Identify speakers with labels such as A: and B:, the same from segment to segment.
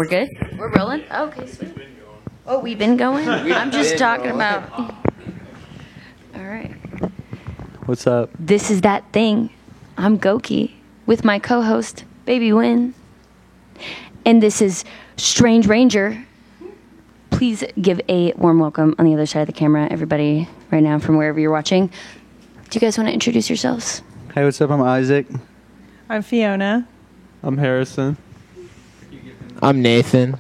A: We're good? We're rolling? Oh, okay, sweet. Oh, we've been going? I'm just talking about... All right.
B: What's up?
A: This is that thing. I'm Goki with my co-host, Baby Win. And this is Strange Ranger. Please give a warm welcome on the other side of the camera, everybody, right now from wherever you're watching. Do you guys want to introduce yourselves?
B: Hey, what's up? I'm Isaac.
C: I'm Fiona.
D: I'm Harrison.
E: I'm Nathan.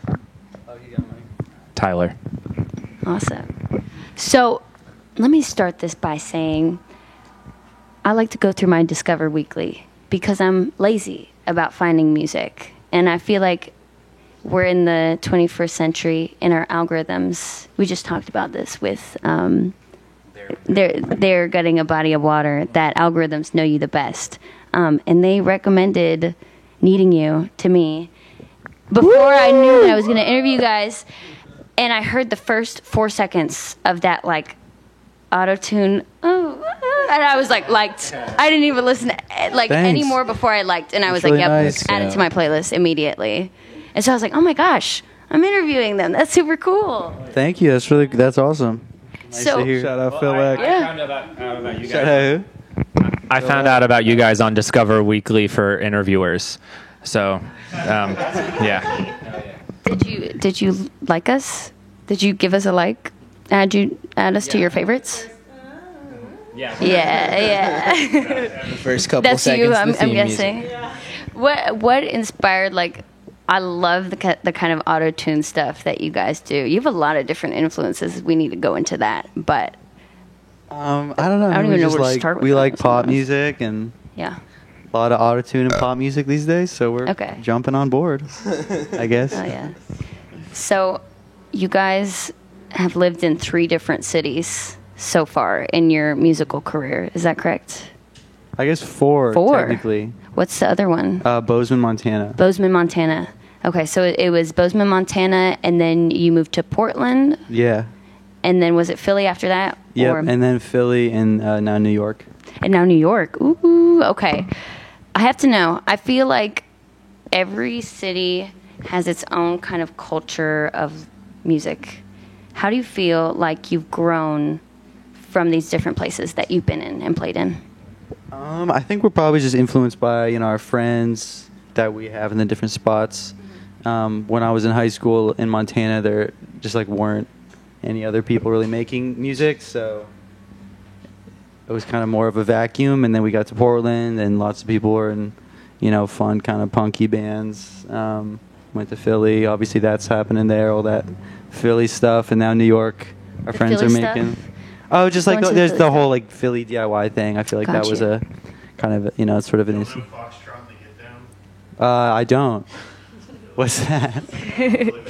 F: Tyler.
A: Awesome. So let me start this by saying I like to go through my Discover Weekly because I'm lazy about finding music. And I feel like we're in the 21st century in our algorithms. We just talked about this with they're getting a body of water that algorithms know you the best. And they recommended Needing You to me before I knew that I was going to interview you guys. And I heard the first 4 seconds of that, like, auto-tune. Oh, and I was like, liked. I didn't even listen anymore before I liked. And I was
B: That's
A: like,
B: really
A: yep,
B: nice.
A: add it to my playlist immediately. And so I was like, oh my gosh, I'm interviewing them. That's super cool.
B: Thank you. That's awesome. Nice to hear.
D: Shout out Phil Eck.
A: Yeah.
F: I found out about you
B: Shout
F: guys.
B: out who?
F: I found out about you guys on Discover Weekly for interviewers. So, yeah.
A: Did you like us? Did you give us a like? Add us to your favorites?
F: Yeah.
A: Yeah.
E: The first couple
A: That's
E: seconds.
A: you.
E: the
A: I'm
E: theme
A: guessing.
E: music.
A: What inspired like? I love the kind of auto tune stuff that you guys do. You have a lot of different influences. We need to go into that, but
B: I don't know.
A: I don't
B: We
A: even know
B: just
A: where to start with
B: We
A: that
B: like pop
A: sometimes.
B: music and
A: yeah.
B: a lot of autotune and pop music these days, so we're
A: Okay.
B: jumping on board, I guess.
A: Oh yeah. So, you guys have lived in 3 different cities so far in your musical career. Is that correct?
B: I guess 4,
A: 4.
B: technically.
A: What's the other one?
B: Bozeman, Montana.
A: Bozeman, Montana. Okay, so it was Bozeman, Montana, and then you moved to Portland,
B: Yeah.
A: and then was it Philly after that?
B: Yep.
A: Or-
B: And then Philly and now New York.
A: and now New York. Ooh, okay. I have to know. I feel like every city has its own kind of culture of music. How do you feel like you've grown from these different places that you've been in and played in?
B: I think we're probably just influenced by our friends that we have in the different spots. When I was in high school in Montana, there just weren't any other people really making music, so it was kind of more of a vacuum. And then we got to Portland, and lots of people were in, fun kind of punky bands. Went to Philly, obviously that's happening there, all that Philly stuff, and now New York. Our
A: The
B: friends
A: Philly
B: are
A: stuff?
B: making. Oh, just
A: Going to the
B: there's
A: Philly
B: the
A: stuff.
B: whole Philly DIY thing. I feel like that was
A: Gotcha.
B: a kind of sort of an.
D: Foxtrot and the Get Down.
B: I don't. What's that?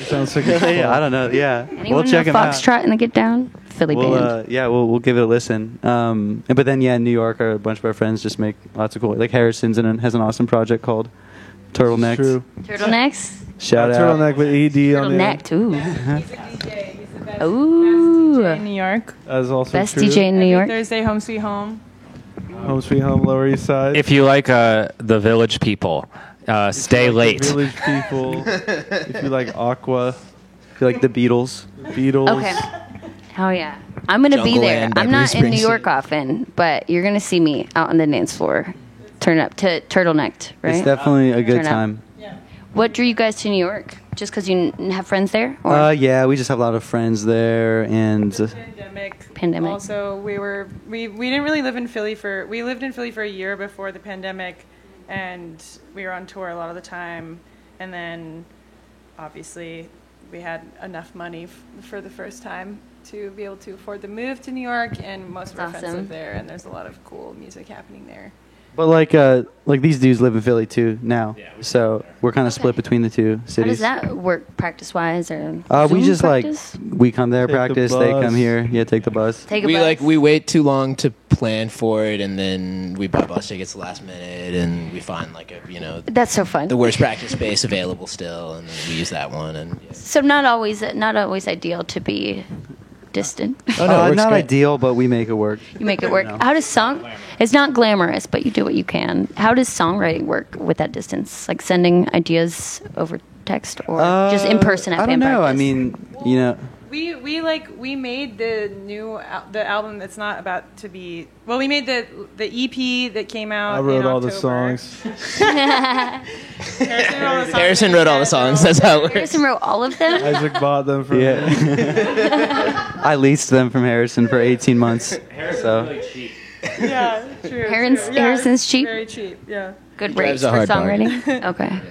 D: Sounds like
B: Yeah, I don't know. Yeah,
A: Anyone
B: we'll check
A: know
B: them out.
A: Foxtrot and the Get Down? Philly band.
B: We'll give it a listen. But then in New York, a bunch of our friends just make lots of cool. Like Harrison's has an awesome project called Turtlenecks.
D: True.
A: Turtlenecks?
B: Shout out.
D: Turtleneck with ED on the end.
A: Turtleneck, ooh.
C: He's a DJ. He's the best,
A: Ooh.
C: best DJ in New York.
D: That is also
A: Best
D: true.
A: DJ in New
C: Every
A: York.
C: Thursday, Home Sweet Home.
D: Home Sweet Home, Lower East Side.
F: If you like the Village People, stay
D: If you like
F: late.
D: the Village People. If you like Aqua,
B: I feel like the Beatles.
D: Beatles.
A: Okay. Oh yeah. I'm gonna be there.
E: Jungleland by
A: I'm not
E: Bruce
A: in New York
E: Springsteen.
A: often, but you're gonna see me out on the dance floor. Turn up to turtlenecked, right?
B: It's definitely a good
A: Turn up.
B: time.
A: What drew you guys to New York? Just because you have friends there? Or?
B: Yeah, we just have a lot of friends there, and
C: Pandemic. Also, we didn't really live in Philly we lived in Philly for a year before the pandemic, and we were on tour a lot of the time. And then, obviously, we had enough money for the first time to be able to afford the move to New York, and most of our
A: That's
C: friends
A: awesome.
C: live there, and there's a lot of cool music happening there.
B: but these dudes live in Philly too now, so we're kind of split between the two
A: How does
B: cities.
A: that work practice-wise? Or
B: We
A: Zoom
B: just
A: practice?
B: we come there,
D: Take the
B: practice. They
D: bus.
B: come here. Yeah, take the bus.
A: Take a bus.
E: We wait too long to plan for it, and then we buy bus tickets last minute, and we find
A: That's so fun.
E: the worst practice space available still, and then we use that one. And
A: So not always ideal to be distant.
E: oh no, it works
B: not
E: great.
B: ideal, but we make it work.
A: You make it work.
B: No.
A: How does it's not glamorous, but you do what you can. How does songwriting work with that distance? Like sending ideas over text or just in person at
B: I
A: band
B: don't know.
A: practice?
B: I mean, you know,
C: We made the album that's not about to be. Well, we made the EP that came out.
D: I wrote
C: in
D: all the
C: October.
D: songs.
C: Harrison wrote all the songs.
E: Harrison wrote all the songs. That's how it works.
A: Harrison wrote all of them?
D: Isaac bought them for me.
B: yeah. I leased them from Harrison for 18 months. So
C: Yeah, true.
A: Harrison's cheap?
C: Very cheap. Yeah.
A: Good
E: Drives
A: rates
E: a
A: for
E: hard part.
A: songwriting? Okay.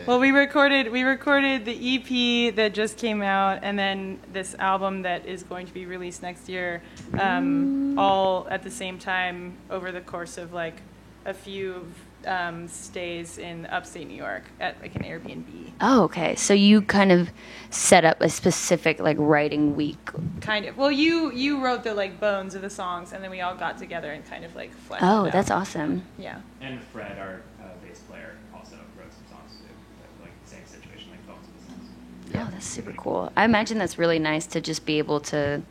C: Well, we recorded the EP that just came out, and then this album that is going to be released next year, all at the same time over the course of like a few stays in upstate New York at like an Airbnb.
A: Oh, okay. So you kind of set up a specific like writing week.
C: Kind of. Well, you wrote the like bones of the songs, and then we all got together and kind of like fleshed it
A: Oh,
C: out.
A: that's awesome.
C: Yeah.
F: And Fred, our bass player, also wrote some songs too. Like same situation, like bones of the songs.
A: Oh, that's super cool. I imagine that's really nice to just be able to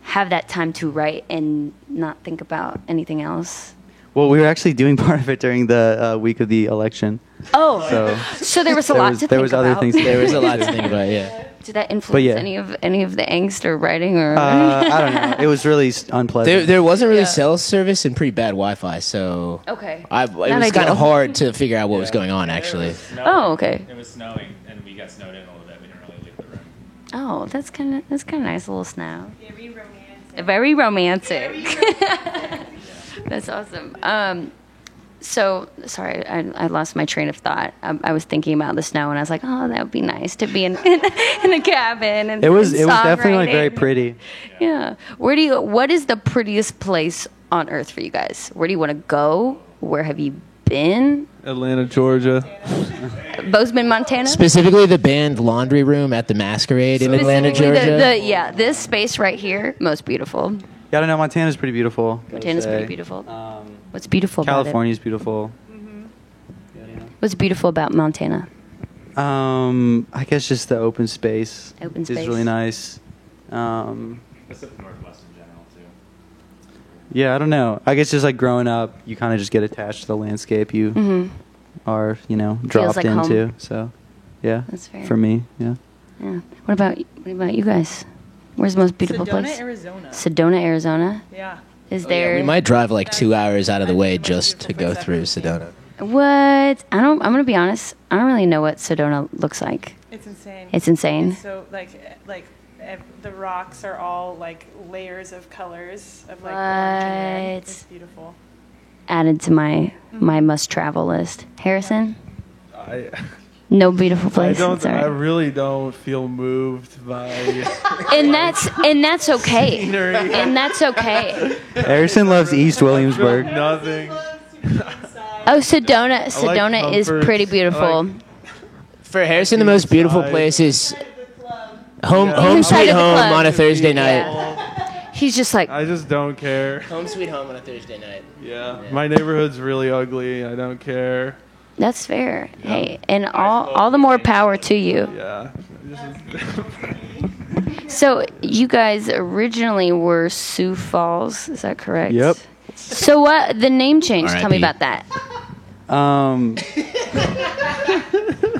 A: have that time to write and not think about anything else.
B: well, we were actually doing part of it during the week of the election.
A: Oh,
B: So
A: so there was a lot to think
B: there was other
A: about.
B: things.
E: There was a lot to think about. Yeah.
A: Did that influence
B: yeah.
A: any of the angst or writing or?
B: I don't know. It was really unpleasant.
E: There wasn't really
C: Yeah.
E: cell service and pretty bad Wi-Fi, so
A: Okay.
E: it was
A: ideal.
E: kind of hard to figure out what was going on. Actually,
A: Oh, okay.
F: It was snowing, and we got snowed in a little bit. We didn't really leave the room.
A: Oh, that's kind of nice, a little snow.
C: Very romantic.
A: Very romantic. That's awesome. So sorry, I lost my train of thought. I was thinking about the snow, and I was like, oh, that would be nice to be in a cabin. And
B: it was
A: and
B: definitely
A: songwriting.
B: very pretty.
A: Yeah. What is the prettiest place on earth for you guys? Where do you want to go? Where have you been?
D: Atlanta, Georgia.
A: Bozeman, Montana.
E: specifically the band Laundry Room at the Masquerade in Atlanta,
A: Specifically
E: Georgia.
A: this space right here, most beautiful.
B: Yeah, I don't know. Montana's pretty beautiful. gotta
A: Montana's
B: say.
A: pretty beautiful. What's beautiful about it?
B: California's beautiful.
A: What's beautiful about Montana?
B: I guess just the open space.
A: Open
B: is
A: space.
B: really nice.
F: Pacific Northwest in general too.
B: Yeah, I don't know. I guess just like growing up, you kind of just get attached to the landscape you are, dropped
A: like
B: into.
A: home.
B: So, yeah,
A: That's fair.
B: for me, yeah.
A: Yeah. What about you guys? Where's the most beautiful
C: Sedona,
A: place?
C: Arizona.
A: Sedona, Arizona.
C: Yeah.
A: Is there?
E: We might drive like 2 hours out of the way just to go through Sedona.
A: What? I'm gonna be honest. I don't really know what Sedona looks like.
C: It's insane.
A: It's insane.
C: So the rocks are all like layers of colors of like orange and red.
A: What?
C: It's beautiful.
A: Added to my must travel list. Harrison.
D: I
A: No beautiful place.
D: don't.
A: It's all
D: I
A: right.
D: really don't feel moved by
A: And that's okay.
D: scenery.
A: And that's okay.
B: Harrison loves East Williamsburg.
D: Nothing.
A: Oh, Sedona is
D: comfort.
A: pretty beautiful.
D: I like-
E: For Harrison, the most beautiful
D: Inside.
E: place is home
A: Inside
E: sweet
A: of the
E: home
A: club.
E: on a Thursday night.
A: He's just like,
D: I just don't care.
E: Home sweet home on a Thursday night.
D: Yeah. My neighborhood's really ugly. I don't care.
A: that's fair. Hey, and all the more power to you.
D: Yeah.
A: So you guys originally were Sioux Falls, is that correct?
B: Yep.
A: So what the name change? Tell me
E: R.I.P.
A: about that.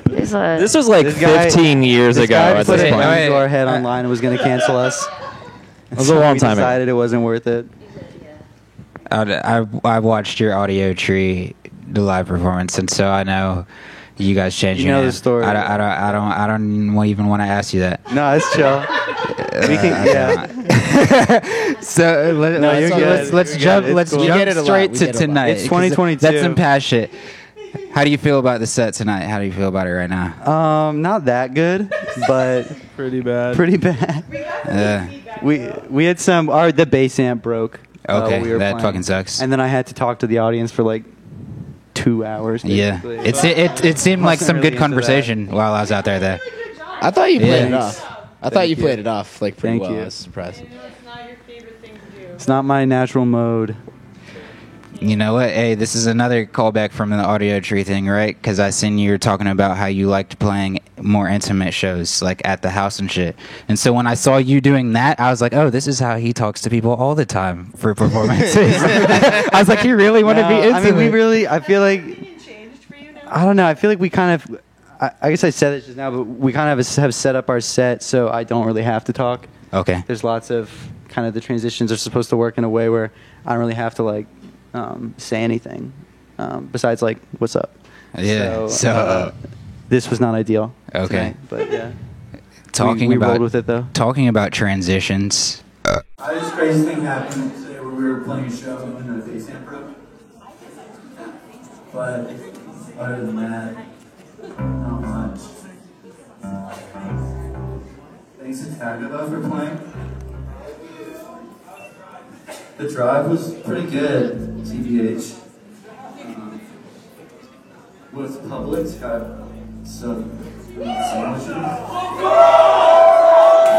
A: There's a
F: This was like
B: This guy-
F: 15 years
B: This
F: ago
B: guy
F: at
B: put
F: this
B: a
F: point.
B: gun to our head online and was going to cancel us.
F: It was a long time
B: We
F: ago.
B: decided it wasn't worth it.
G: I watched your Audio Tree, the live performance, and so I know you guys changed
B: You
G: your
B: know
G: name.
B: the story.
G: I don't even want to ask you that.
B: No, it's chill. We can, yeah.
G: So
B: No, you're good.
G: let's
B: You're
G: jump.
B: good. It's
G: Let's
B: cool.
E: We
G: jump
E: get it a lot.
G: straight
E: We
G: to
E: get it a lot.
G: tonight.
B: It's
G: 'cause
B: 2022.
G: That's some past shit. How do you feel about the set tonight? How do you feel about it right now?
B: Not that good, but
D: Pretty bad.
B: pretty bad. We had the bass amp broke.
G: Okay,
B: we were
G: that
B: playing.
G: fucking sucks.
B: And then I had to talk to the audience for like 2 hours.
G: Yeah,
B: basically.
G: it seemed like
B: Wasn't
G: some
B: really
G: good
B: into
G: conversation while I was out there. There.
E: I thought you played it
G: Yeah.
E: off. I thought you played it off like pretty
B: Thank
E: well.
B: you.
E: I was surprised.
C: It's not your favorite thing to do.
B: It's not my natural mode.
G: You know what? Hey, this is another callback from the Audio Tree thing, right? Because I seen you were talking about how you liked playing more intimate shows, like at the house and shit. And so when I saw you doing that, I was like, oh, this is how he talks to people all the time for performances. I was like, you really want to be
B: No,
G: intimate?
B: I mean, I feel like,
C: Changed for you now?
B: I don't know. I feel like we kind of, I guess I said this just now, but we kind of have set up our set, so I don't really have to talk.
G: Okay.
B: There's lots of kind of the transitions are supposed to work in a way where I don't really have to like say anything besides like what's up.
G: Yeah.
B: So this was not ideal.
G: Okay.
B: Tonight, but yeah.
G: Talking
B: we
G: about
B: rolled with it though.
G: Talking about transitions.
H: This crazy thing happened today where we were playing a show in the Face Amp room. But other than that, not much. Thanks to Tagatha for playing. The drive was pretty good, TBH. With Publix, got some sandwiches.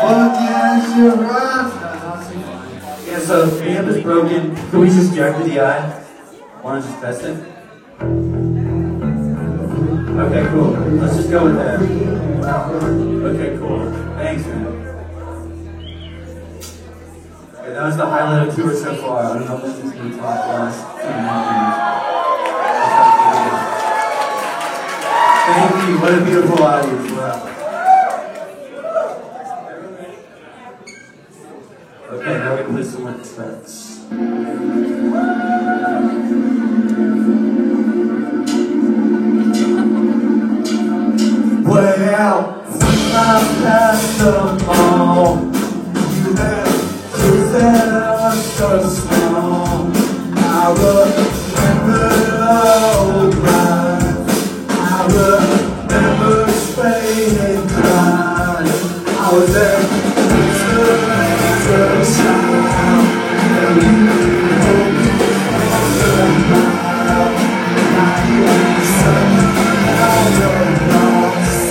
H: Fuck yeah, shit rocks! Yeah, so the amp is broken. Can we just jack the DI? Wanna just test it? Okay, cool. Let's just go with that. Okay, cool. Thanks, man. Okay, that was the highlight of tour so far. I don't know if this is going to talk last 2.5 minutes. Thank you. What a beautiful audience. Wow. Okay, now we can play some more tracks. Way out, I'm past the mall. You have to set so small. I remember old life. I remember Spain and crime. I was there, Mr. Sound. And you hold me on the mile. Now you're sunny, now you're lost.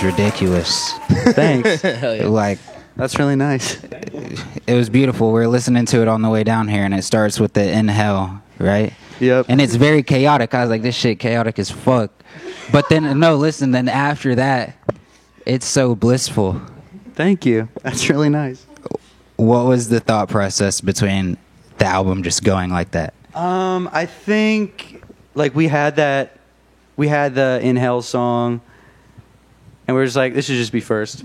G: Ridiculous.
B: Thanks.
G: Like,
B: that's really nice.
G: It was beautiful. We were listening to it on the way down here, and it starts with the "In Hell," right?
B: Yep.
G: And it's very chaotic. I was like, this shit chaotic as fuck. But then, no, listen. Then after that, it's so blissful.
B: Thank you. That's really nice.
G: what was the thought process between the album just going like that?
B: I think like we had the Inhale song, and we're just like, this should just be first.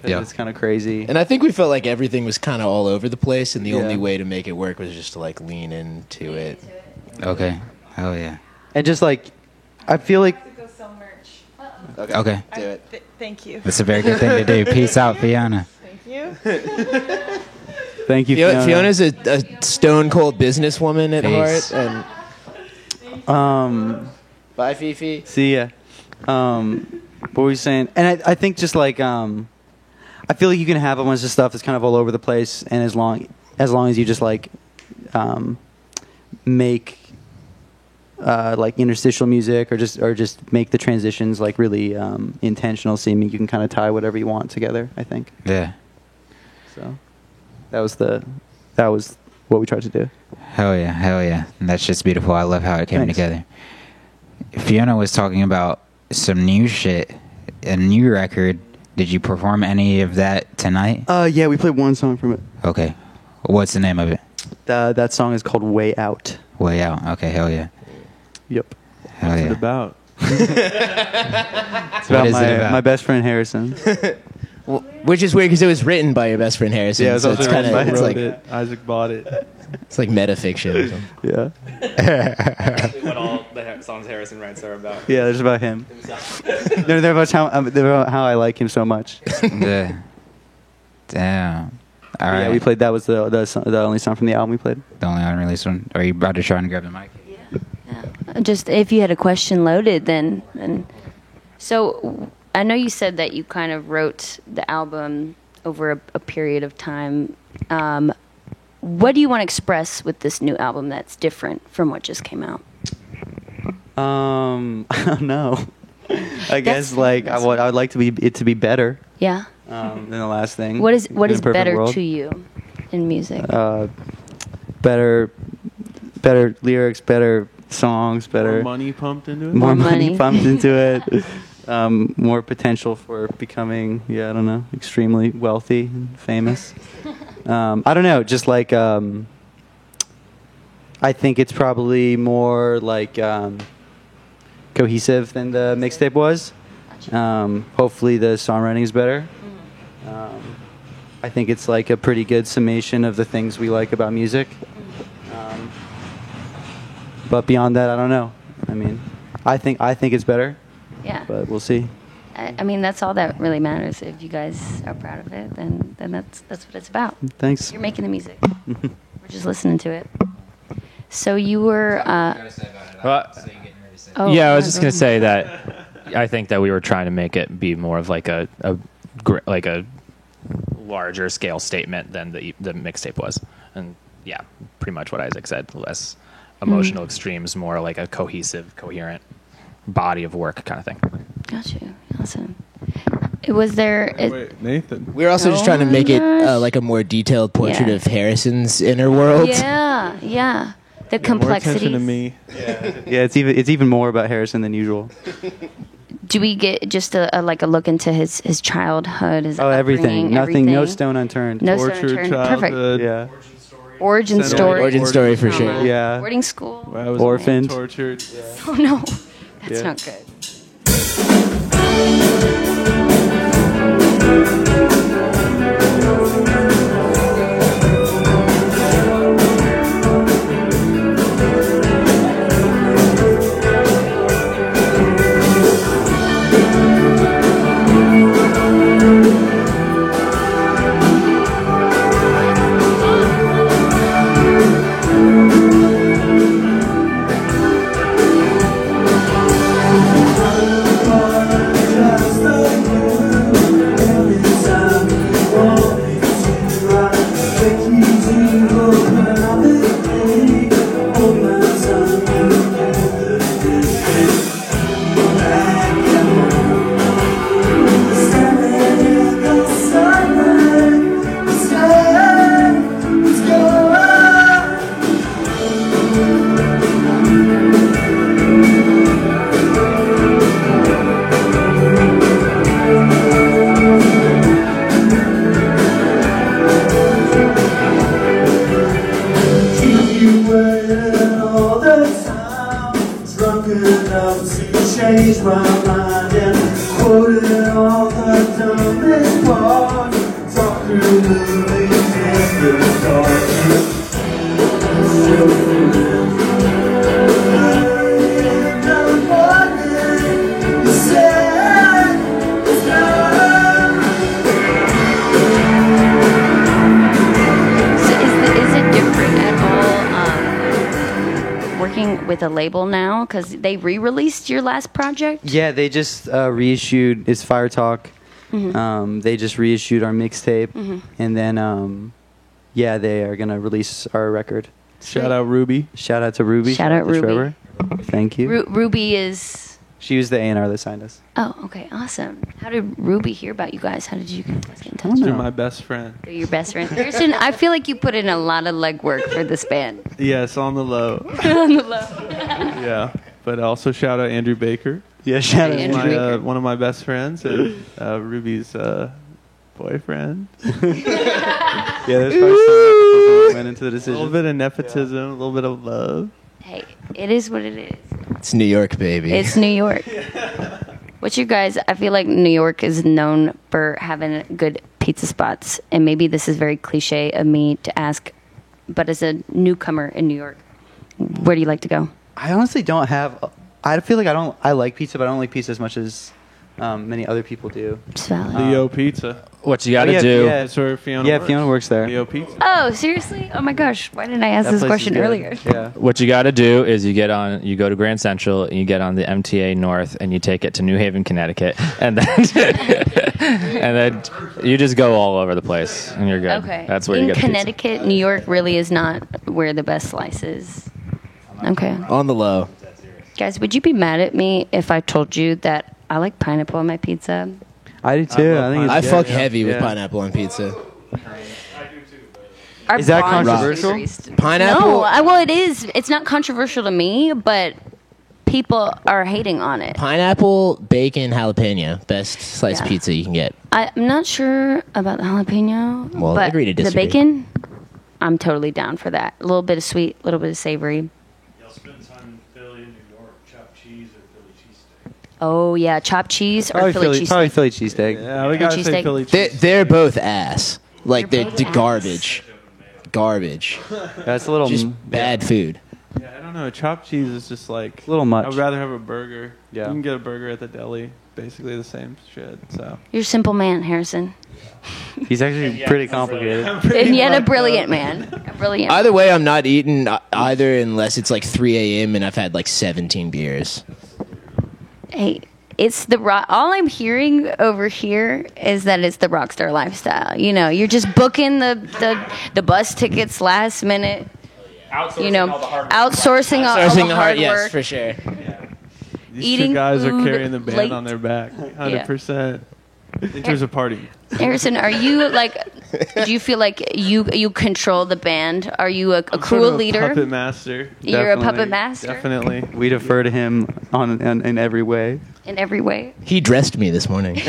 B: 'Cause
G: Yeah.
B: it's kind of crazy.
E: And I think we felt like everything was kind of all over the place, and the
B: Yeah.
E: only way to make it work was just to like lean into it.
G: Okay. Hell yeah.
B: And just like, I feel like
C: To go sell merch.
G: Okay.
E: Do it.
C: Thank you.
G: That's a very good thing to do. Peace out, Fiona.
C: Thank you.
B: thank you, Fiona.
E: Fiona's a stone cold businesswoman at
G: Peace.
E: heart. And bye, Fifi.
B: See ya. What were you saying? And I think just like I feel like you can have a bunch of stuff that's kind of all over the place, and as long as you just like make like interstitial music or just make the transitions like really intentional seeming, you can kind of tie whatever you want together. I think
G: Yeah.
B: so. That was what we tried to do.
G: Hell yeah. Hell yeah. That's just beautiful. I love how it came
B: Thanks.
G: together. Fiona was talking about some new shit, a new record. Did you perform any of that tonight?
B: Yeah, we played one song from it.
G: Okay. What's the name of it?
B: That song is called Way Out.
G: Way Out. Okay. Hell yeah.
B: Yep.
G: Hell
D: What's
G: yeah.
D: it about?
B: It's
G: What is it about?
B: my best friend Harrison.
E: Which is weird because it was written by your best friend Harrison.
B: Yeah, it was
E: so
B: also
E: it's
B: written by
E: kind of
B: him.
E: like
D: Wrote it. Isaac bought it.
E: it's like metafiction. Or something.
B: Yeah.
F: What all the songs Harrison writes are about.
B: Yeah, it's about him. they're about how I like him so much.
G: Yeah. Damn. All right.
B: Yeah, we played. That was the only song from the album we played.
G: The only unreleased one. Are you about to try and grab the mic?
A: Just if you had a question loaded, then. So I know you said that you kind of wrote the album over a period of time. What do you want to express with this new album that's different from what just came out?
B: I don't know. I guess like I
A: that's-
B: would like it to be better
A: Yeah.
B: than the last thing.
A: What is
B: In a perfect
A: better
B: world.
A: to you in music?
B: Better lyrics, better songs, better
D: More money pumped into it.
B: more
A: More
B: money
A: money.
B: pumped into it. More potential for becoming, I don't know, extremely wealthy and famous. I don't know, just like I think it's probably more like cohesive than the mixtape was. Hopefully the songwriting is better. I think it's like a pretty good summation of the things we like about music. But beyond that, I don't know. I mean, I think it's better,
A: Yeah.
B: but we'll see.
A: I mean, that's all that really matters. If you guys are proud of it, then that's what it's about.
B: Thanks.
A: You're making the music. We're just listening to it. So you were. Oh,
F: Yeah, I was just
A: go
F: gonna
A: ahead.
F: say that I think that we were trying to make it be more of like a larger scale statement than the mixtape was, and yeah, pretty much what Isaac said. Less emotional extremes, more like a cohesive, coherent body of work kind of thing.
A: Got you. Awesome. Was there?
D: Wait, Nathan.
E: We were also just
A: Oh
E: trying to
A: my
E: make it
A: gosh.
E: like a more detailed portrait
A: Yeah.
E: of Harrison's inner world.
A: Yeah, yeah. The
D: More attention
A: complexities.
D: to me.
B: Yeah, it's even more about Harrison than usual.
A: Do we get just a look into his childhood? His
B: Everything.
A: upbringing,
B: Nothing. No
A: everything?
B: stone unturned.
A: No stone
D: Tortured
A: unturned. Perfect.
D: childhood.
B: Yeah.
A: Origin
D: Sent
A: story.
E: Origin story for sure.
B: Yeah.
A: Boarding school.
D: I was
B: Orphaned.
D: tortured.
A: Oh no, that's
B: Yeah.
A: not good.
H: Just a girl, quoted all the time, drunk enough to change my mind, and quoted all the dumbest parts, talk through movies after dark.
A: With a label now because they re-released your last project.
B: Yeah, they just reissued. It's Fire Talk.
A: Mm-hmm.
B: They just reissued our mixtape,
A: Mm-hmm.
B: and then yeah, they are gonna release our record.
D: Shout out Ruby.
B: Shout out to Ruby.
A: Shout out
B: to
A: Ruby.
B: Trevor. Thank you.
A: Ruby is.
B: She was the A&R that signed us.
A: Oh, okay, awesome. How did Ruby hear about you guys? How did you guys get in touch?
B: I don't
D: You're
B: know.
D: my best friend.
A: They're your best friend. Harrison, I feel like you put in a lot of legwork for this band.
D: Yes, on the low.
A: On the low.
D: Yeah. But also shout out Andrew Baker.
B: Yeah, shout out.
A: Andrew
D: My,
A: Baker.
D: one of my best friends and Ruby's boyfriend.
B: Yeah, there's probably some nepotism that went into the
D: A little
B: decision.
D: bit of nepotism, a little bit of love.
A: Hey, it is what it is.
E: It's New York, baby.
A: It's New York. What's you guys? I feel like New York is known for having good pizza spots, and maybe this is very cliche of me to ask, but as a newcomer in New York, where do you like to go?
B: I honestly don't have. I feel like I like pizza, but I don't like pizza as much as many other people do.
A: It's valid.
D: Leo Pizza.
F: What you got to
B: yeah,
F: do?
B: yeah.
D: That's where Fiona
B: Yeah,
D: works.
B: Fiona works there.
D: Leo Pizza.
A: Oh, seriously? Oh my gosh! Why didn't I ask
B: That
A: this
B: place is
A: question
B: good.
A: earlier?
B: Yeah.
F: What you got to do is you go to Grand Central and you get on the MTA North and you take it to New Haven, Connecticut, and then and then you just go all over the place and you're good.
A: Okay.
F: That's where
A: in
F: you get the pizza.
A: Connecticut, New York really is not where the best slice is. Okay,
E: on the low.
A: guys, would you be mad at me if I told you that I like pineapple on my pizza?
B: I do too. I think it's
E: I
B: good.
E: fuck heavy with
B: Yeah.
E: pineapple on pizza.
A: Our
B: Is that
A: bond
B: controversial?
A: increased.
E: Pineapple.
A: No, well, it is. It's not controversial to me, but people are hating on it.
E: Pineapple, bacon, jalapeno. Best sliced
A: Yeah.
E: pizza you can get.
A: I'm not sure about the jalapeno,
E: Well,
A: but
E: agree to
A: the
E: disagree.
A: bacon, I'm totally down for that. A little bit of sweet, a little bit of savory.
I: Y'all spend time in Philly, New York, chopped cheese or Philly cheesesteak?
A: Oh yeah, chopped cheese or Philly cheesesteak.
B: Probably Philly cheesesteak.
D: Yeah, we gotta say
A: cheesesteak.
D: Philly
E: They're,
D: cheese.
E: they're both ass. Like
A: They're
E: they're,
A: both ass.
E: garbage. Garbage.
B: That's a little.
E: Just bad food.
D: Yeah, I don't know. Chopped cheese is just like
B: A little much.
D: I'd rather have a burger.
B: Yeah.
D: You can get a burger at the deli. Basically the same shit. So.
A: You're a simple man, Harrison,
B: He's actually pretty complicated.
A: and yet a brilliant man. A brilliant.
E: Either way, I'm not eating either unless it's like 3 a.m. and I've had like 17 beers.
A: Hey, it's the rock. All I'm hearing over here is that it's the rock star lifestyle. You know, you're just booking the bus tickets last minute. You know, outsourcing all the hard
E: yes,
A: work.
E: for sure.
D: These
A: Eating
D: two guys are
A: food
D: carrying the band
A: late.
D: on their back, 100%. In terms of party.
A: Harrison, are you like? Do you feel like you control the band? Are you a
D: I'm
A: crew
D: sort of a
A: leader?
D: puppet master.
A: You're a
B: Definitely.
A: puppet master
D: Definitely.
B: We defer to him in every way.
A: in every way.
E: He dressed me this morning.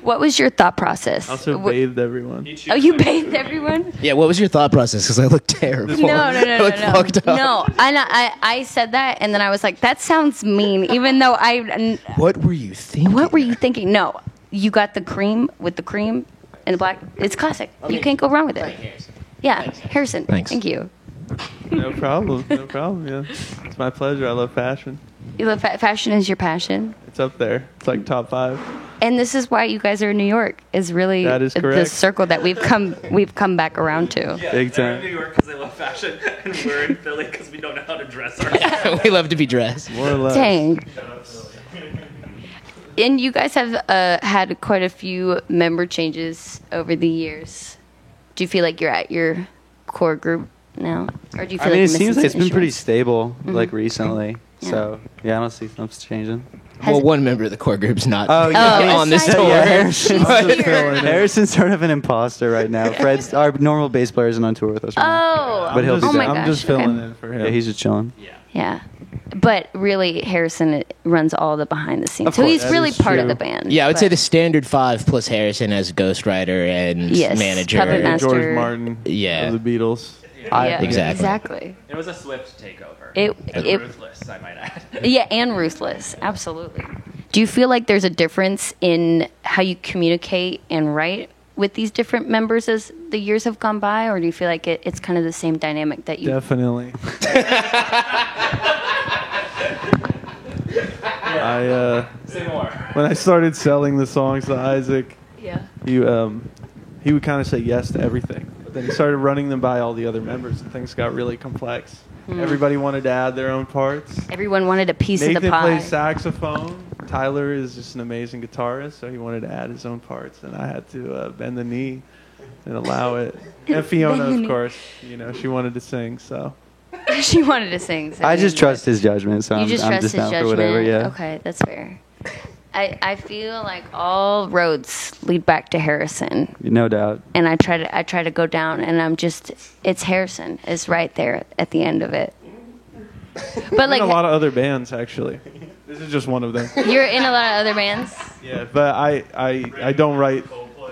A: What was your thought process?
D: Also
A: What-
D: bathed everyone.
A: Oh, you bathed everyone?
E: Yeah, what was your thought process? Because I look terrible.
A: No,
E: I look fucked up.
A: No, I said that, and then I was like, that sounds mean. Even though
E: What were you thinking?
A: what were you thinking? No, you got the cream with the cream and the black. It's classic. You can't go wrong with it. Yeah, Harrison.
E: Thanks.
A: Thank you.
D: No problem. No problem. Yeah. It's my pleasure. I love fashion.
A: You love fashion is your passion,
D: It's up there. It's like top 5.
A: and this is why you guys are in New York. Is really
D: That is
A: the
D: correct.
A: circle that we've come back around to.
B: Big
I: They're in
B: time.
I: New York because they love fashion, and we're in Philly because we don't know how to dress ourselves.
E: We love to be dressed.
D: More or less.
A: Dang. And you guys have had quite a few member changes over the years. Do you feel like you're at your core group now, or do you feel
B: I mean,
A: like
B: it
A: you're
B: seems
A: missing
B: like it's
A: some
B: been pretty
A: instruments?
B: stable,
A: Mhm.
B: like recently.
A: Yeah.
B: So yeah, I don't see things changing.
A: Has-
E: Well, one member of the core group's not
B: Oh, yeah.
E: on this
A: aside-
E: tour.
B: Yeah,
A: Harrison's here.
B: Harrison's sort of an imposter right now. Fred's our normal bass player isn't on tour with us right now.
A: Oh,
B: But he'll be
A: oh my
B: back.
A: gosh.
D: I'm just
A: okay.
D: filling in for him.
B: Yeah, he's just chilling.
A: Yeah, but really, Harrison runs all the behind the scenes,
B: Of
A: so
B: course,
A: he's
B: that
A: really
B: is
A: part of
B: true.
A: the band.
E: Yeah, I would say
A: but-
E: the standard 5 plus Harrison as ghostwriter and
A: Yes,
E: manager.
A: puppet
D: And
A: master.
D: George Martin
E: Yeah.
D: of the Beatles.
A: Yeah,
E: Exactly.
A: exactly.
F: It was a swift takeover.
A: It
F: Ruthless, I might add.
A: Yeah, and ruthless. Absolutely. Do you feel like there's a difference in how you communicate and write with these different members as the years have gone by, or do you feel like it's kind of the same dynamic that you...
D: Definitely.
F: Say more.
D: When I started selling the songs to Isaac,
A: Yeah.
D: he would kind of say yes to everything. But then he started running them by all the other members, and things got really complex. Everybody wanted to add their own parts.
A: Everyone wanted a piece of the
D: Nathan
A: pie.
D: plays saxophone. Tyler is just an amazing guitarist, so he wanted to add his own parts, and I had to bend the knee and allow it. And Fiona, of course, she wanted to sing, so.
A: She wanted to sing. So
B: I just trust his judgment, so
A: You
B: I'm
A: just
B: I'm
A: trust
B: just
A: his
B: down
A: judgment.
B: for whatever. Yeah.
A: Okay, that's fair. I feel like all roads lead back to Harrison,
B: No doubt.
A: and I try to go down, and it's Harrison is right there at the end of it. But
D: I'm
A: like
D: in a lot of other bands, actually. This is just one of them.
A: you're in a lot of other bands.
D: Yeah, but I don't write.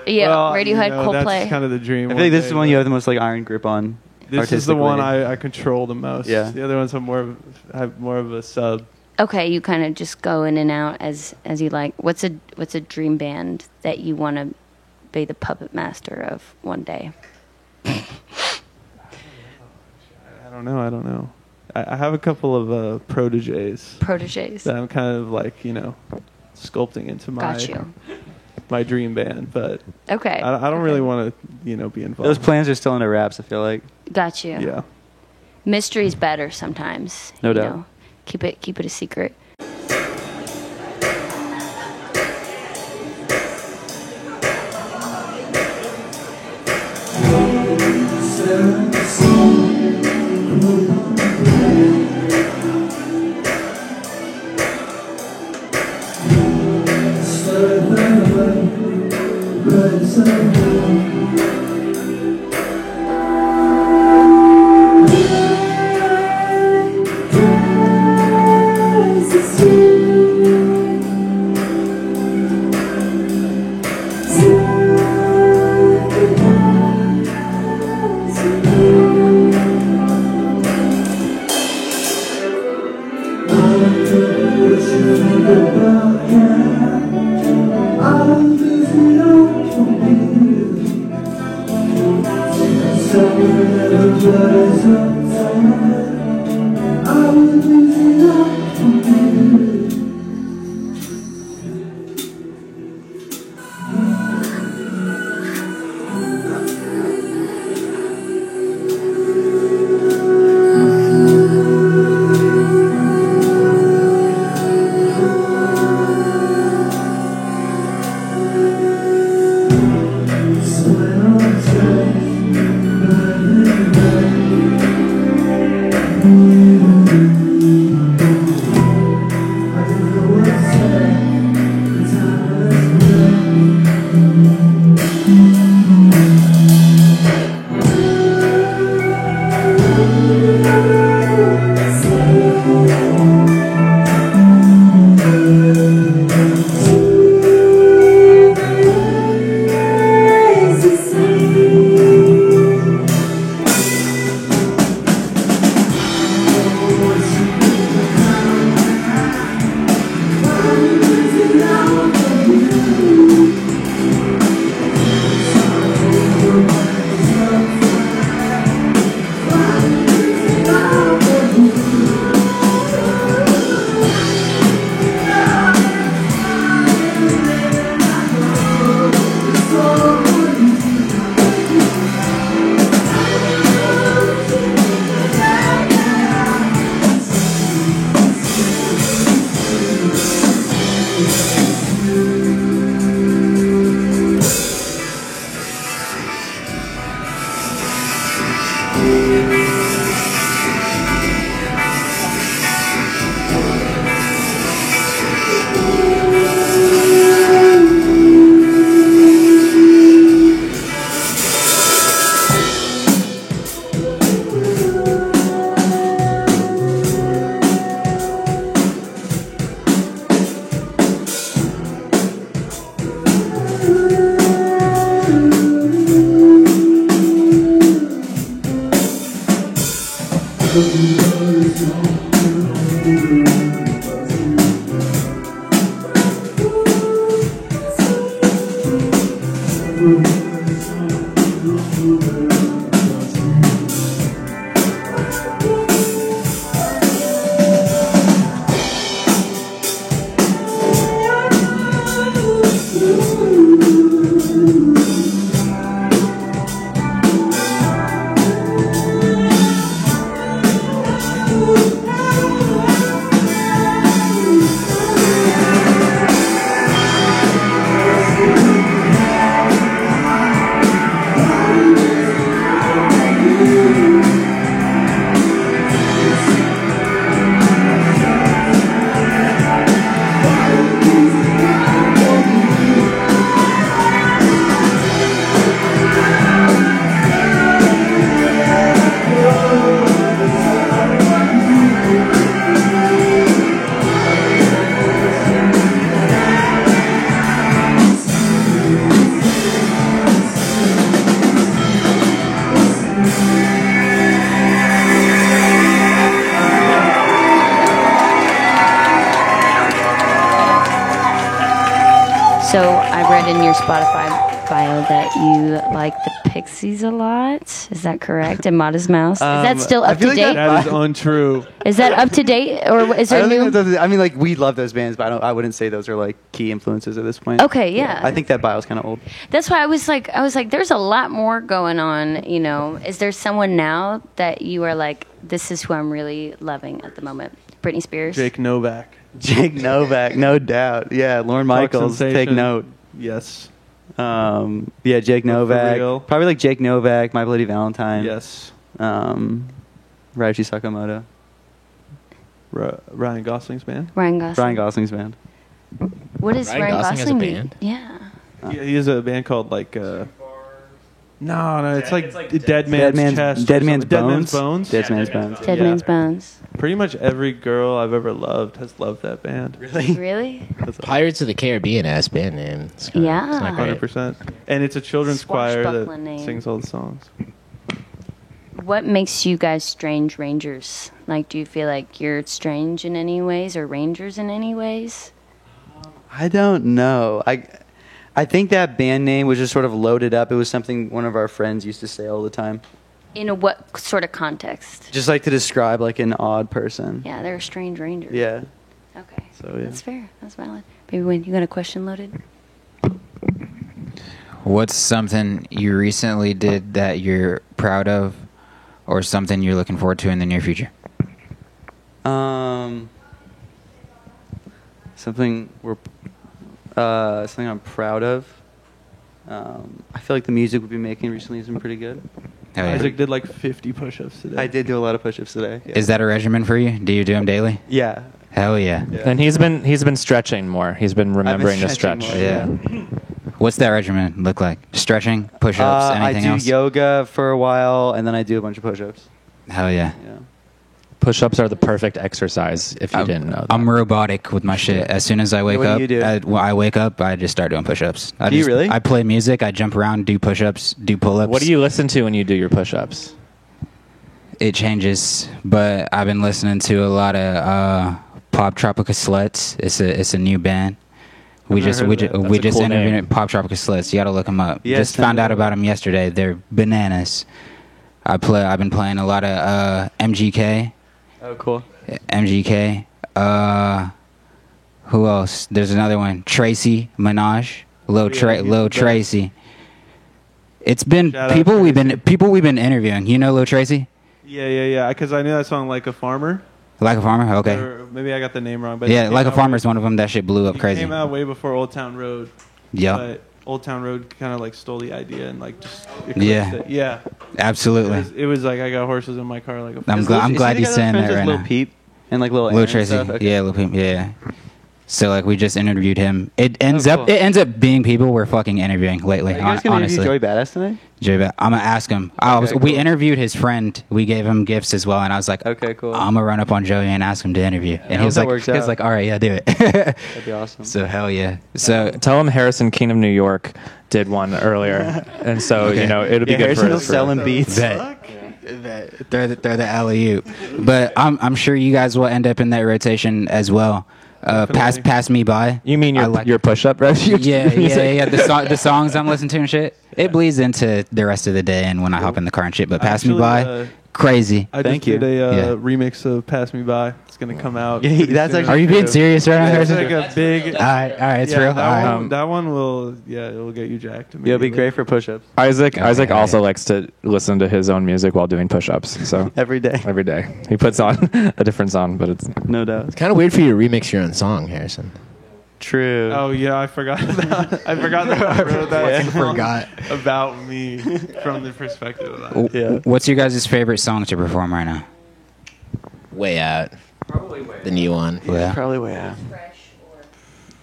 A: Yeah,
D: Well,
A: Radiohead, Coldplay.
D: That's kind of the dream.
B: I feel like this
D: day,
B: is the one you
D: but
B: have the most like iron grip on.
D: This is the
B: artistically.
D: one I control the most.
B: Yeah.
D: The other ones have more of a sub.
A: Okay, you kind of just go in and out as you like. What's a dream band that you want to be the puppet master of one day?
D: I don't know. I have a couple of proteges
A: Proteges.
D: that I'm kind of like sculpting into
A: Got you.
D: my dream band, but
A: Okay.
D: I don't really want to be involved.
B: Those plans are still in the wraps. I feel like.
A: Got you.
D: Yeah.
A: Mystery's better sometimes.
B: No
A: you
B: doubt.
A: know. Keep it a secret.
H: See
A: So I read in your Spotify bio that you like the Pixies a lot. Is that correct? And Modest Mouse. Is that still
B: I
A: up
B: feel
A: to
B: like
A: date?
D: That is untrue.
A: Is that up to date, or is there new?
B: I mean, like, we love those bands, but I wouldn't say those are like key influences at this point.
A: Okay, yeah.
B: I think that bio's kind of old.
A: That's why I was like, there's a lot more going on. You know, is there someone now that you are like, this is who I'm really loving at the moment? Britney Spears.
D: Jake Novak.
B: Jake Novak, no doubt. Yeah, Lauren Michaels, take
D: Sensation.
B: note.
D: Yes.
B: Yeah, Jake
D: But for
B: Novak.
D: real?
B: Probably like Jake Novak, My Bloody Valentine.
D: Yes.
B: Raichi Sakamoto.
D: Ryan Gosling's band.
A: Ryan Gosling.
B: Ryan Gosling's band.
A: What is
E: Ryan
A: Ryan
E: Gosling has a
A: Gosling?
E: band?
A: Yeah.
D: He has a band called like. No, it's like,
I: it's like
D: Dead Man's Chest.
B: Dead
D: or
B: Man's
D: something. Dead
B: Bones.
D: Man's Bones.
B: Dead
I: Yeah,
B: Man's
I: Dead Man's
B: Bones.
I: Bones.
A: Dead
D: Yeah.
A: Man's Bones.
D: Pretty much every girl I've ever loved has loved that band.
B: Really?
A: Really?
E: Pirates of the Caribbean ass band name. It's
A: Yeah.
E: it's not great.
D: 100%. And it's a children's choir that
A: Swashbuckling name.
D: sings all the songs.
A: What makes you guys strange rangers? Like, do you feel like you're strange in any ways, or rangers in any ways?
B: I don't know. I think that band name was just sort of loaded up. It was something one of our friends used to say all the time.
A: In a what sort of context?
B: Just like to describe like an odd person.
A: Yeah, they're a strange ranger.
B: Yeah.
A: Okay.
B: So, yeah.
A: That's fair. That's valid. Baby Win, you got a question loaded?
G: What's something you recently did that you're proud of, or something you're looking forward to in the near future?
B: Something I'm proud of. I feel like the music we've been making recently has been pretty good.
G: Oh, yeah.
D: Isaac did like 50 push-ups today.
B: I did do a lot of push-ups today. Yeah.
G: Is that a regimen for you? Do you do them daily?
B: Yeah.
G: Hell yeah.
B: Yeah.
F: And he's been stretching more. He's been remembering to
B: stretching
F: stretch.
B: more,
G: Yeah. What's that regimen look like? Stretching, push-ups,
B: I
G: anything
B: do
G: else?
B: yoga for a while, and then I do a bunch of push-ups.
G: Hell yeah.
B: Yeah.
F: Push-ups are the perfect exercise. If you didn't know that.
G: I'm robotic with my shit. As soon as I wake
B: What do
G: up,
B: you do?
G: I wake up, I just start doing push-ups.
B: Do you really?
G: I play music, I jump around, do push-ups, do pull-ups.
F: What do you listen to when you do your push-ups?
G: It changes, but I've been listening to a lot of Pop Tropica Sluts. It's a new band. We
D: I've never
G: just
D: heard
G: we
D: of that.
G: just,
F: That's
G: we
F: a
G: just
F: cool
G: interviewed
F: name.
G: Pop Tropica Sluts. You got to look them up.
B: Yeah,
G: Just
B: send
G: found
B: me
G: out
B: that.
G: about them yesterday. They're bananas. I've been playing a lot of MGK.
B: Oh, cool.
G: MGK. Who else? There's another one. Tracy Minaj. Lil
D: yeah, he's the best.
G: Tracy. It's been
D: Shout out
G: people we've
D: Tracy.
G: been interviewing. You know Lil Tracy?
D: Yeah. Because I knew that song Like a Farmer.
G: Like a Farmer? Okay.
D: Or maybe I got the name wrong. But
G: Yeah,
D: it
G: Like
D: came
G: a
D: out
G: Farmer
D: way-
G: is one of them. That shit blew up
D: It
G: crazy.
D: came out way before Old Town Road.
G: Yep.
D: But Old Town Road kind of like stole the idea and like just eclipsed
G: Yeah.
D: it. Yeah.
G: Absolutely.
D: It was like I got horses in my car like a
G: I'm
D: farmer.
G: glad you're saying that right
B: Lil
G: now.
B: Peep and like Lil
G: Lil
B: Aaron and
G: Tracy.
B: stuff? Okay.
G: Yeah, Lil Peep. Yeah. So like we just interviewed him. It ends
B: cool.
G: up being people we're fucking interviewing lately.
B: Are you guys gonna
G: honestly.
B: interview Joey Badass tonight?
G: I'm gonna ask him.
B: Okay,
G: We
B: cool.
G: interviewed his friend. We gave him gifts as well, and I was like,
B: Okay, cool.
G: I'm gonna run up on Joey and ask him to interview.
B: I
G: And he
B: hope
G: was
B: that
G: like,
B: works
G: he was
B: out.
G: like, all right, yeah, do it.
B: That'd be awesome.
G: So hell yeah. So
F: Tell him Harrison King of New York did one earlier, and so
G: Okay.
F: it'll be
B: Yeah,
F: good
B: Harrison
F: for
B: will
F: us.
B: sell him beats.
G: Bet. Throw the alley-oop. But I'm sure you guys will end up in that rotation as well. Pass me by.
F: You mean your push-up refuge?
G: Yeah. The songs I'm listening to and shit. It bleeds into the rest of the day and when I hop in the car and shit. But pass me by, crazy.
D: I
B: Thank
D: just
B: you.
D: did a remix of "Pass Me By." It's gonna come out.
B: Yeah, that's
D: soon.
B: actually
G: Are you being serious right now,
D: Yeah, it's
G: Harrison?
D: like a big.
G: All right, it's
D: yeah,
G: real.
D: That one will. Yeah, it will get you jacked.
B: It'll be great for push-ups
F: Isaac
G: Okay,
F: also
G: yeah.
F: likes to listen to his own music while doing push-ups. So
B: every day.
F: every day he puts on a different song, but it's
B: No doubt.
E: It's kind of weird for you to remix your own song, Harrison.
B: True.
D: Oh yeah, I forgot that. I forgot that I wrote that song
G: forgot.
D: about me from the perspective of that.
B: Yeah.
G: What's your guys' favorite song to perform right now?
E: Way Out. The new one.
G: Yeah.
B: Probably way out.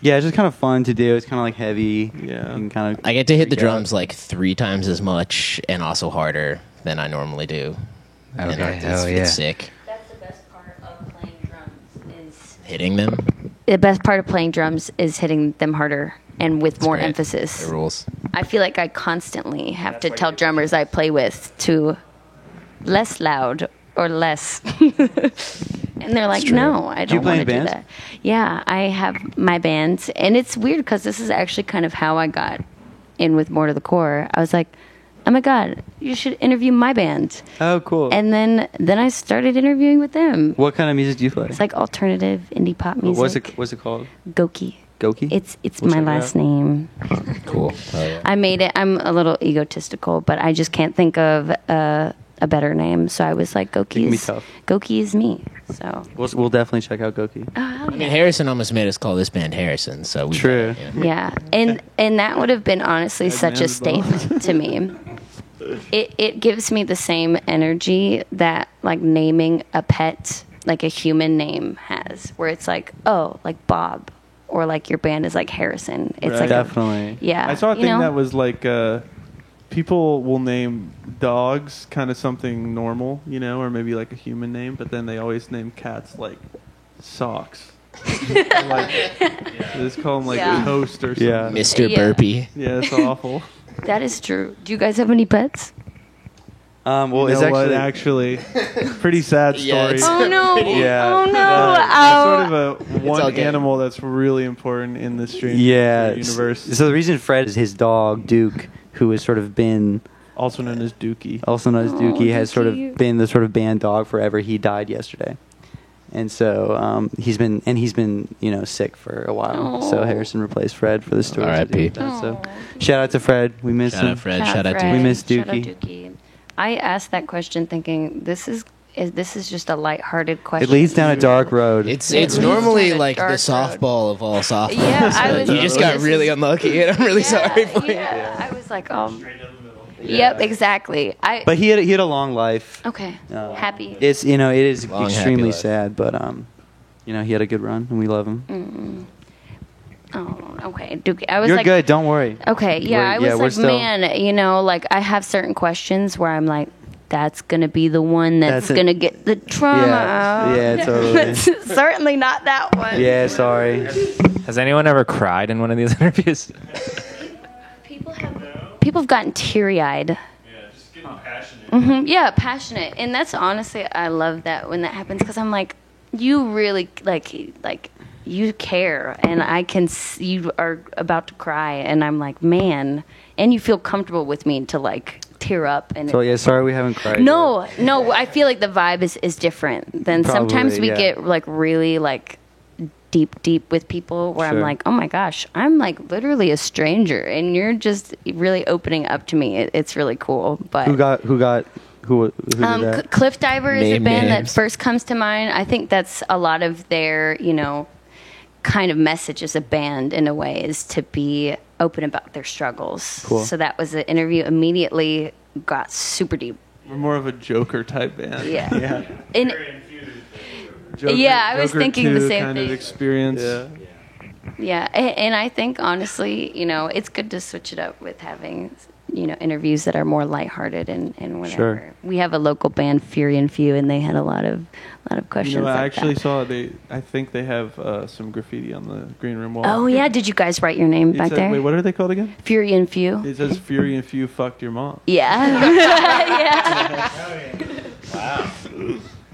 B: Yeah, it's just kind of fun to do. It's kind of like heavy.
D: Yeah.
B: And kind of.
E: I get to hit the drums like 3 times as much and also harder than I normally do. And
G: Okay,
E: it's,
G: hell yeah.
E: it's sick.
A: That's the best part of playing drums is
E: Hitting them.
A: the best part of playing drums is hitting them harder and with more
E: great.
A: emphasis.
E: It rules.
A: I feel like I constantly have to tell drummers I play with to less loud or less. And they're like,
E: true.
A: no, I
B: Do you
A: don't
B: play
A: want
B: in
A: to do
B: bands?
A: that. Yeah, I have my band. And it's weird because this is actually kind of how I got in with More to the Core. I was like, oh my God, you should interview my band.
B: Oh, cool.
A: And then I started interviewing with them.
B: What kind of music do you play?
A: It's like alternative indie pop music.
B: What's it called?
A: Goki.
B: Goki?
A: It's
B: We'll
A: my
B: check it
A: last
B: out.
A: name.
E: Cool. Oh, yeah.
A: I made it. I'm a little egotistical, but I just can't think of a better name. So I was like,
B: can be
A: Goki's.
B: tough.
A: Goki is me. So.
B: We'll definitely check out Goki.
A: Oh, hell
E: I mean,
A: yeah.
E: Harrison almost made us call this band Harrison, so we
B: True.
A: Yeah, and that would have been honestly
D: That
A: such a
D: man's ball.
A: statement to me. It gives me the same energy that like naming a pet, like a human name has, where it's like, oh, like Bob, or like your band is like Harrison. It's
D: Right.
A: like
B: Definitely.
A: yeah.
D: I saw a
A: you
D: thing
A: know?
D: that was like people will name dogs kind of something normal, or maybe like a human name, but then they always name cats like Socks. Like, they just call them like
A: Yeah.
D: Toast or something.
B: Yeah.
E: Mr.
A: Yeah.
E: Burpee.
D: Yeah, it's awful.
A: That is true. Do you guys have any pets?
B: Well,
D: You
B: it's
D: know what,
B: actually.
D: pretty sad
E: Yeah,
D: story.
E: it's-
A: Oh no!
B: Yeah.
A: Oh no!
D: That's
A: Ow.
D: sort of a
E: all
D: one
E: good.
D: animal that's really important in the strange
B: Yeah.
D: universe.
B: So the reason Fred is his dog, Duke, who has sort of been,
D: Also known as Dookie.
B: also known as
A: Oh,
B: Dookie, has sort
A: Dookie.
B: of been the sort of band dog forever. He died yesterday. And so he's been sick for a while. So
A: Oh.
B: Harrison replaced Fred for the story.
E: R.I.P..
B: So shout out to Fred. We miss
E: Shout
B: him.
E: out Fred.
A: Shout
E: Shout out
A: Fred.
B: We miss
A: Shout out
B: Dookie.
A: Dookie. I asked that question thinking this is just a lighthearted question.
B: It leads down a dark road.
E: It's
A: It leads
E: normally
A: down a
E: like the
A: dark road.
E: softball of all softballs.
A: Yeah, I
E: but
A: was-
E: you just got
A: this
E: really
A: is-
E: unlucky, and I'm really sorry for you.
A: Yeah, I was like, Yep, exactly.
B: But he had a long life.
A: Okay, happy.
B: It's it is
E: Long, happy
B: extremely
E: life.
B: sad, but he had a good run and we love him.
A: Oh, okay, Dookie. I was
B: You're
A: like,
B: good. Don't worry.
A: okay, yeah.
B: We're-
A: I was
B: we're
A: like,
B: still-
A: man, like I have certain questions where I'm like, that's gonna be the one that's
B: That's it.
A: gonna get the trauma out.
B: Yeah, totally.
A: Certainly not that one.
B: Yeah, sorry.
F: Has anyone ever cried in one of these interviews?
A: People have gotten teary-eyed.
I: Yeah, just getting passionate.
A: Yeah, passionate, and that's honestly, I love that when that happens because I'm like, you really like you care, and I can see you are about to cry, and I'm like, man, and you feel comfortable with me to like tear up, and
B: So yeah, sorry we haven't cried.
A: no, I feel like the vibe is different than
B: Probably,
A: sometimes we
B: yeah.
A: get like really like deep with people where I'm
B: Sure.
A: like, oh my gosh, I'm like literally a stranger, and you're just really opening up to me. It's really cool, but.
B: Who did that?
A: Cliff Diver is a
E: Name
A: band
E: names.
A: that first comes to mind. I think that's a lot of their, kind of message as a band in a way is to be open about their struggles.
B: Cool.
A: So that was an interview immediately got super deep.
D: We're more of a Joker type band.
A: Yeah.
B: Yeah.
A: And
D: Joker,
A: Yeah, I was
D: Joker
A: thinking the
D: 2
A: same
D: kind
A: thing.
D: of experience.
A: yeah, and I think honestly, it's good to switch it up with having interviews that are more lighthearted and whatever.
B: Sure.
A: We have a local band, Fury and Few, and they had a lot of questions.
D: I
A: like
D: actually
A: that.
D: saw I think they have some graffiti on the green room wall.
A: Oh yeah, did you guys write your name
D: It
A: back
D: says-
A: there?
D: Wait, what are they called again?
A: Fury and Few.
D: It says Fury and Few fucked your mom.
A: Yeah. Yeah.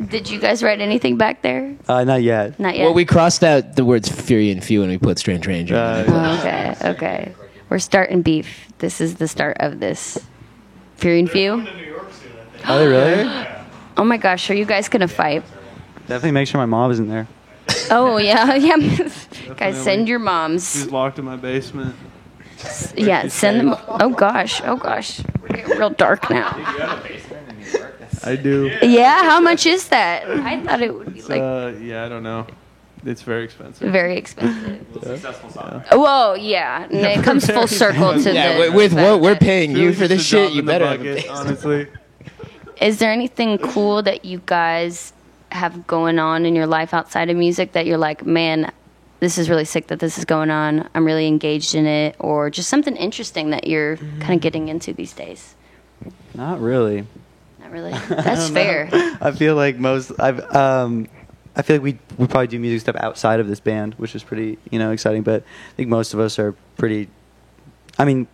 A: Did you guys write anything back there?
B: Not yet.
A: Not yet.
E: Well, we crossed out the words Fury and Few and we put Strange Ranger.
A: Oh, okay. We're starting beef. This is the start of this. Fury and Few?
B: Are they really?
A: Oh my gosh, are you guys gonna fight?
B: Definitely make sure my mom isn't there.
A: Oh yeah. Guys, send your moms.
D: She's locked in my basement.
A: Yeah, send them. Oh gosh. We're getting real dark now.
D: I do.
A: Yeah, how much is that? I thought it would be like
D: Yeah, I don't know. It's very expensive.
A: very expensive. Whoa, yeah. And it comes full circle to
E: Yeah,
A: the
E: with what we're paying
D: It's
E: you
D: really
E: for
D: just
E: this
D: a drop
E: shit, you
D: in the
E: better have a
D: bucket,
E: basement.
D: honestly.
A: Is there anything cool that you guys have going on in your life outside of music that you're like, man, this is really sick that this is going on. I'm really engaged in it, or just something interesting that you're kind of getting into these days?
B: Not really.
A: Not really. That's fair.
B: I feel like I feel like we probably do music stuff outside of this band, which is pretty, exciting. But I think most of us are pretty. I mean,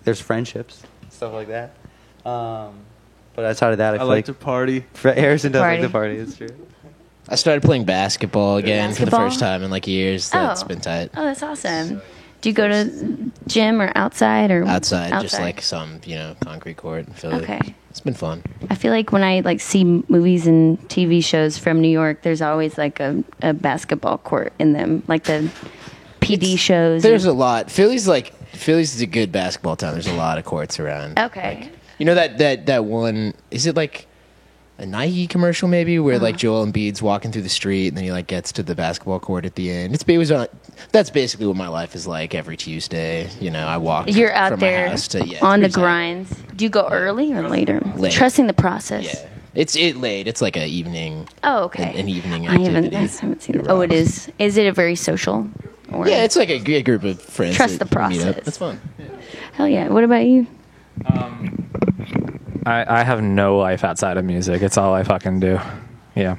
B: there's friendships, stuff like that. But outside of that, I feel
D: like to party.
B: Harrison does
A: Party.
B: like to party. It's true.
E: I started playing basketball again for the
A: Basketball?
E: first time in like years. That's been tight.
A: Oh, that's awesome. Do you go to gym or outside or
E: Outside, just like some, concrete court in Philly.
A: Okay.
E: It's been fun.
A: I feel like when I see movies and TV shows from New York, there's always like a basketball court in them, like the PD shows.
E: There's a lot. Philly's a good basketball town. There's a lot of courts around.
A: Okay.
E: You know that one, is it like a Nike commercial maybe where like Joel Embiid's walking through the street and then he gets to the basketball court at the end. That's basically what my life is like every Tuesday. I walk
A: You're out
E: from
A: there
E: my house to,
A: on the
E: it's pretty tight.
A: grinds. Do you go early or later?
E: Late.
A: Trusting the process.
E: Yeah. It's late. It's like an evening.
A: Oh, okay.
E: An evening
A: I haven't
E: activity.
A: seen it. Oh, it is. Is it a very social? Or
E: Yeah, it's like a group of friends.
A: Trust
E: that
A: the
E: meet up.
A: process.
E: It's fun.
A: Hell yeah. What about you?
F: I have no life outside of music. It's all I fucking do. Yeah.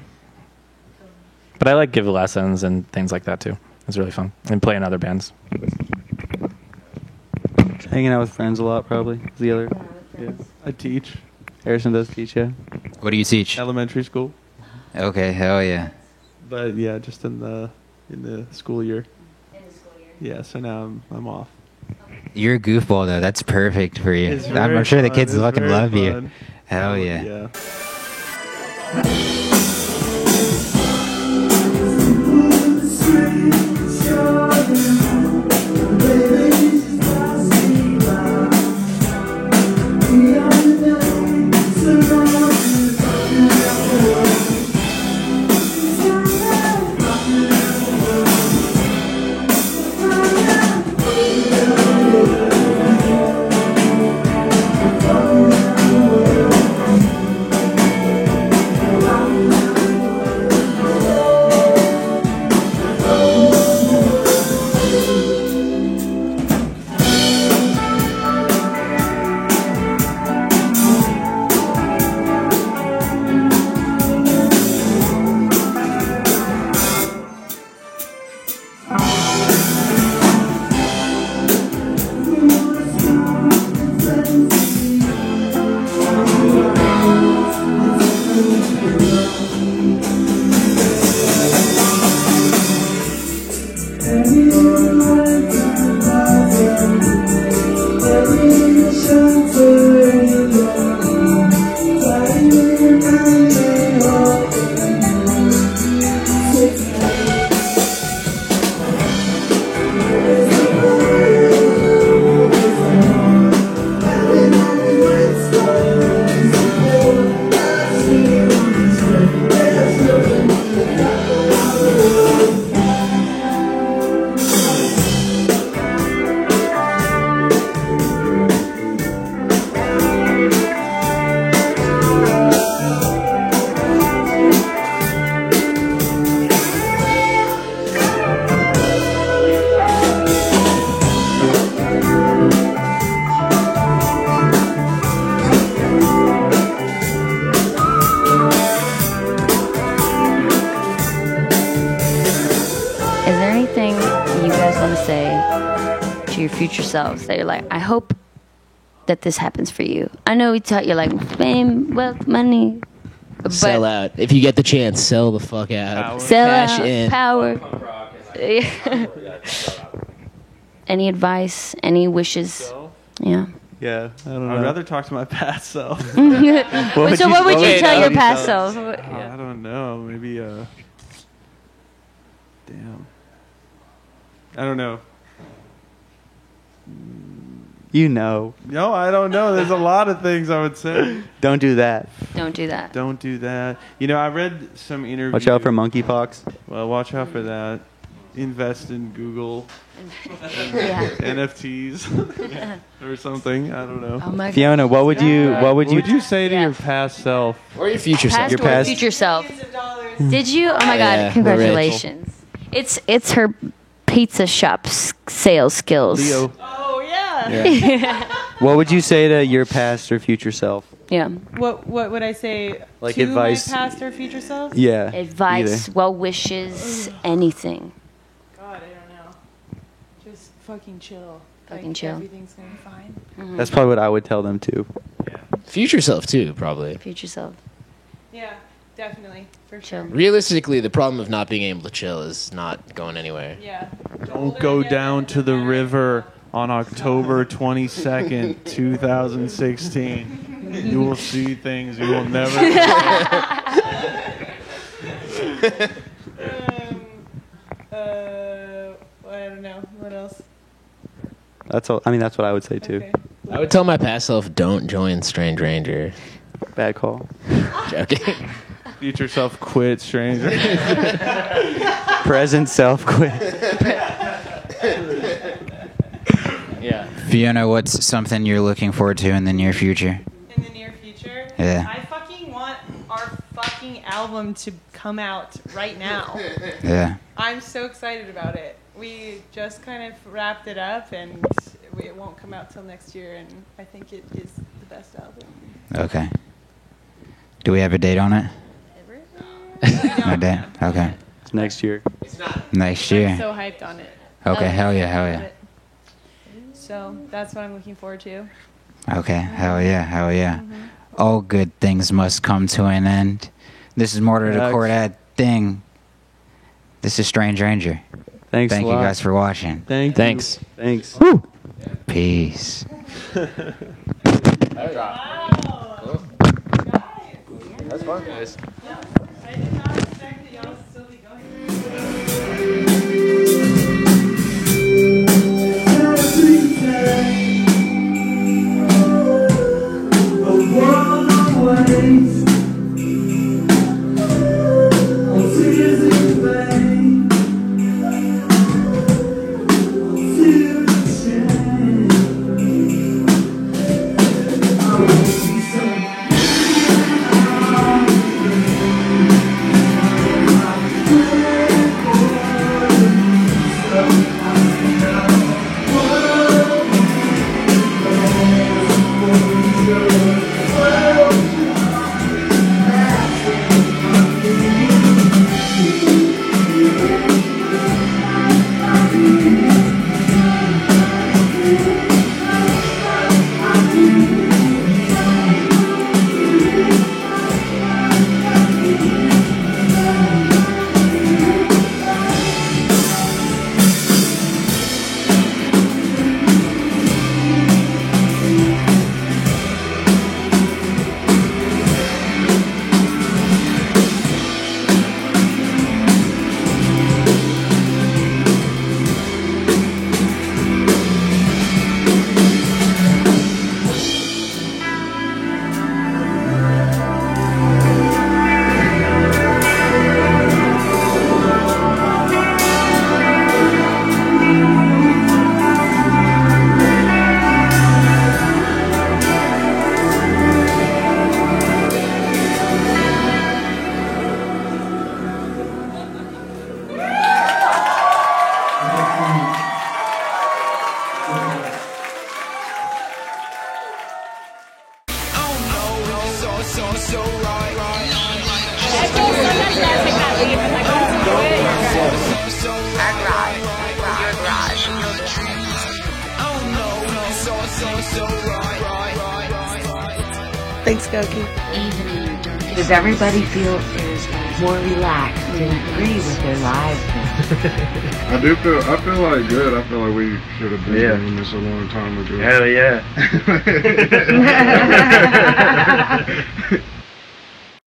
F: But I give lessons and things like that too. It's really fun. And play in other bands.
B: Hanging out with friends a lot, probably. Is the other. Yeah.
D: I teach
B: Harrison does teach, yeah.
G: What do you teach?
D: elementary school,
G: Okay, hell yeah.
D: but yeah, just in the school year. Yeah, so now I'm off.
G: You're a goofball though. That's perfect for you.
D: It's
G: I'm
D: very
G: sure the
D: fun.
G: kids
D: It's
G: fucking
D: very
G: love you.
D: fun.
G: Hell yeah.
D: Yeah.
A: future selves that you're like, I hope that this happens for you? I know we taught you like fame, wealth, money,
E: Sell out. If you get the chance, sell the fuck out.
A: Sell
E: Cash
A: out.
E: in.
A: Power. Any advice? Any wishes? Yeah.
D: Yeah,
B: I don't
D: I'd
B: know.
D: rather talk to my past self.
A: So what would you tell your past self?
D: I don't know. Maybe. Damn. I don't know.
B: You know.
D: No, I don't know. There's a lot of things I would say.
B: Don't do that.
A: Don't do that.
D: Don't do that. You know, I read some interviews.
B: Watch out for monkeypox.
D: Well, watch out for that. Invest in Google.
A: Yeah.
D: NFTs or something. I don't know.
A: Oh my God.
B: Fiona, what would you
D: What would you say to your past self?
E: Or your future self.
A: Past
B: Your
A: or
B: past-
A: future self? Did you? Oh my
E: Yeah,
A: God! Congratulations. It's her pizza shop sales skills.
D: Leo.
C: Oh yeah.
B: What would you say to your past or future self?
A: Yeah.
C: What would I say
B: Like
C: to
B: advice-
C: my past or future self?
B: Yeah.
A: Advice,
B: either.
A: well wishes, anything.
C: God, I don't know. Just fucking chill.
A: Fucking chill.
C: Everything's gonna be fine.
B: That's probably what I would tell them too.
E: Future self, too, probably.
A: Future self.
C: Yeah, definitely, for
A: Chill.
C: sure.
E: Realistically, the problem of not being able to chill is not going anywhere.
C: Yeah.
D: Don't go down to the river on October 22nd, 2016. You will see things you will never
C: I don't know. What else?
B: That's all. I mean, that's what I would say too.
C: Okay.
E: I would tell my past self, don't join Strange Ranger.
B: Bad call.
E: Joking.
D: future self quit, stranger.
B: Present self quit.
E: Yeah.
G: Fiona, what's something you're looking forward to in the near future?
C: In the near future?
G: Yeah.
C: I fucking want our fucking album to come out right now.
G: Yeah.
C: I'm so excited about it. We just kind of wrapped it up, and it won't come out till next year, and I think it is the best album
G: Okay. Do we have a date on it?
C: ever.
G: No date. Okay.
B: Next year.
G: Next
C: I'm
G: year.
C: so hyped on it.
G: Okay. Hell yeah. Hell yeah.
C: So that's what I'm looking forward to.
G: Okay. Hell yeah. Hell yeah. All good things must come to an end. This is Mortar to
B: Facts.
G: Cordad Thing. This is Strange Ranger.
B: Thanks
G: Thank
B: a
G: you
B: lot.
G: guys for watching.
D: Thanks.
B: Thanks.
G: Peace.
E: That's fun, guys.
C: I did not expect that y'all would still be going.
J: Thanks, Goki.
A: Even in your darkest
J: Does everybody feel more relaxed and free with their lives now?
K: I feel like good. I feel like we should have been doing this a long time ago.
L: Hell yeah.